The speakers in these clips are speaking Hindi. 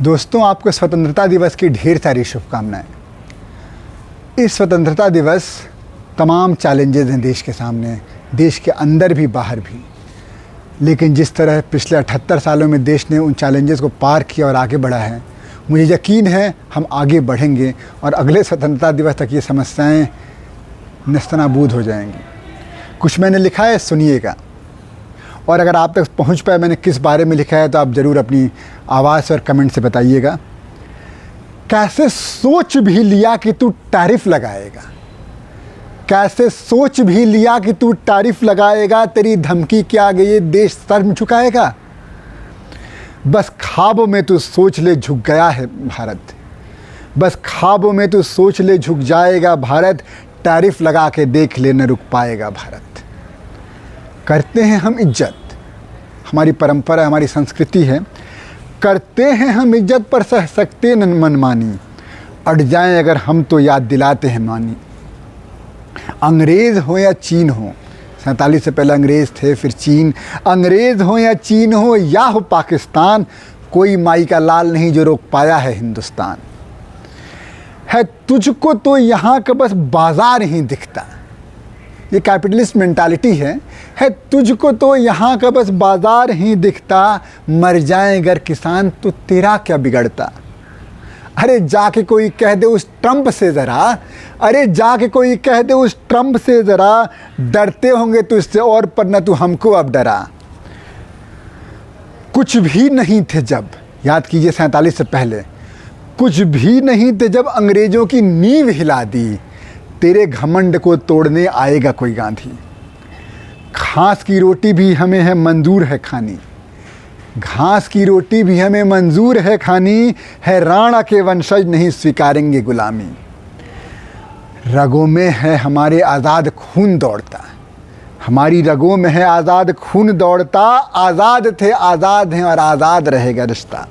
दोस्तों, आपको स्वतंत्रता दिवस की ढेर सारी शुभकामनाएं। इस स्वतंत्रता दिवस तमाम चैलेंजेस हैं देश के सामने, देश के अंदर भी बाहर भी। लेकिन जिस तरह पिछले 78 सालों में देश ने उन चैलेंजेस को पार किया और आगे बढ़ा है, मुझे यकीन है हम आगे बढ़ेंगे और अगले स्वतंत्रता दिवस तक ये समस्याएं नस्तनाबूद हो जाएंगी। कुछ मैंने लिखा है, सुनिएगा, और अगर आप तक पहुंच पाए मैंने किस बारे में लिखा है तो आप ज़रूर अपनी आवाज़ और कमेंट से बताइएगा। कैसे सोच भी लिया कि तू टैरिफ लगाएगा, कैसे सोच भी लिया कि तू टैरिफ लगाएगा, तेरी धमकी के आगे ये देश सर झुकाएगा। बस ख्वाबों में तू सोच ले झुक गया है भारत, बस ख्वाबों में तू सोच ले झुक जाएगा भारत, टैरिफ लगा के देख ले न रुक पाएगा भारत। करते हैं हम इज्जत, हमारी परंपरा हमारी संस्कृति है, करते हैं हम इज्जत पर सह सकते न मनमानी, अट जाएं अगर हम तो याद दिलाते हैं मानी। अंग्रेज़ हो या चीन हो, 47 से पहले अंग्रेज़ थे फिर चीन, अंग्रेज़ हो या चीन हो या हो पाकिस्तान, कोई माई का लाल नहीं जो रोक पाया है हिंदुस्तान। है तुझको तो यहाँ का बस बाजार ही दिखता, ये कैपिटलिस्ट मेंटालिटी है तुझको तो यहाँ का बस बाजार ही दिखता, मर जाए अगर किसान तो तेरा क्या बिगड़ता। अरे जाके कोई कह दे उस ट्रंप से ज़रा, अरे जाके कोई कह दे उस ट्रंप से ज़रा, डरते होंगे तुझसे और पर न तू हमको अब डरा। कुछ भी नहीं थे जब, याद कीजिए 47 से पहले, कुछ भी नहीं थे जब अंग्रेज़ों की नींव हिला दी, तेरे घमंड को तोड़ने आएगा कोई गांधी। घास की रोटी भी हमें है मंजूर है खानी, घास की रोटी भी हमें मंजूर है खानी, है राणा के वंशज नहीं स्वीकारेंगे गुलामी। रगों में है हमारे आज़ाद खून दौड़ता, हमारी रगों में है आज़ाद खून दौड़ता, आज़ाद थे आज़ाद हैं और आज़ाद रहेगा रिश्ता।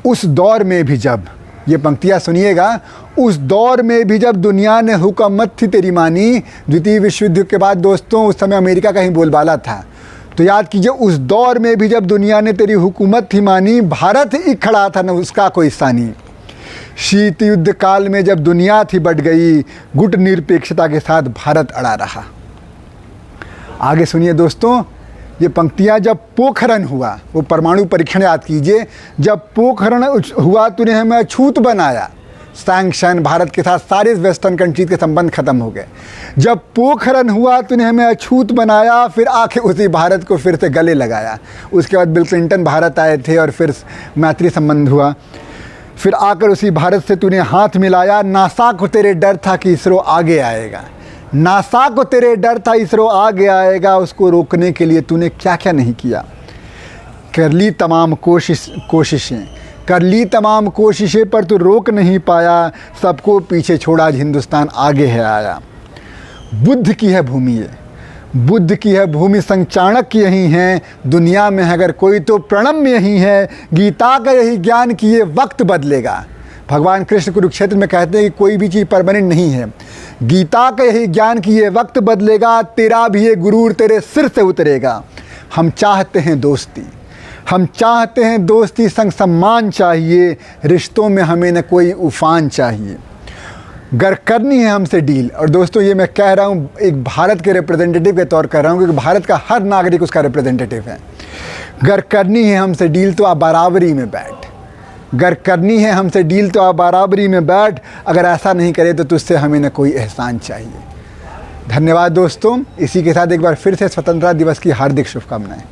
उस दौर में भी जब, ये पंक्तियाँ सुनिएगा, उस दौर में भी जब दुनिया ने हुकूमत थी तेरी मानी। द्वितीय विश्व युद्ध के बाद दोस्तों उस समय अमेरिका का ही बोलबाला था, तो याद कीजिए उस दौर में भी जब दुनिया ने तेरी हुकूमत थी मानी, भारत ही खड़ा था न उसका कोई सानी। शीत युद्ध काल में जब दुनिया थी बढ़ गई, गुट निरपेक्षता के साथ भारत अड़ा रहा। आगे सुनिए दोस्तों, ये पंक्तियाँ जब पोखरण हुआ, वो परमाणु परीक्षण याद कीजिए, जब पोखरण हुआ तूने हमें अछूत बनाया, सैंक्शन भारत के साथ सारे वेस्टर्न कंट्रीज के संबंध खत्म हो गए। जब पोखरण हुआ तूने हमें अछूत बनाया, फिर आके उसी भारत को फिर से गले लगाया। उसके बाद बिल क्लिंटन भारत आए थे और फिर मैत्री संबंध हुआ, फिर आकर उसी भारत से तूने हाथ मिलाया। नासा को तेरे डर था कि इसरो आगे आएगा, नासा को तेरे डर था इसरो आगे आएगा, उसको रोकने के लिए तूने क्या क्या नहीं किया। कर ली तमाम कोशिशें कर ली तमाम कोशिशें पर तू रोक नहीं पाया, सबको पीछे छोड़ा आज हिंदुस्तान आगे है आया। बुद्ध की है भूमि ये, बुद्ध की है भूमि संग चाणक्य यही हैं, दुनिया में अगर कोई तो प्रणम्य यही है, गीता का यही ज्ञान कि ये वक्त बदलेगा। भगवान कृष्ण कुरुक्षेत्र में कहते हैं कि कोई भी चीज़ परमानेंट नहीं है, गीता का यही ज्ञान कि ये वक्त बदलेगा, तेरा भी ये गुरूर तेरे सिर से उतरेगा। हम चाहते हैं दोस्ती, हम चाहते हैं दोस्ती संग सम्मान चाहिए, रिश्तों में हमें न कोई उफान चाहिए। गर करनी है हमसे डील, और दोस्तों ये मैं कह रहा हूँ एक भारत के रिप्रेजेंटेटिव के तौर कर रहा हूँ, क्योंकि भारत का हर नागरिक उसका रिप्रेजेंटेटिव है। गर करनी है हमसे डील तो आप बराबरी में बैठ, गर करनी है हमसे डील तो आप बराबरी में बैठ, अगर ऐसा नहीं करे तो तुझसे हमें न कोई एहसान चाहिए। धन्यवाद दोस्तों, इसी के साथ एक बार फिर से स्वतंत्रता दिवस की हार्दिक शुभकामनाएं।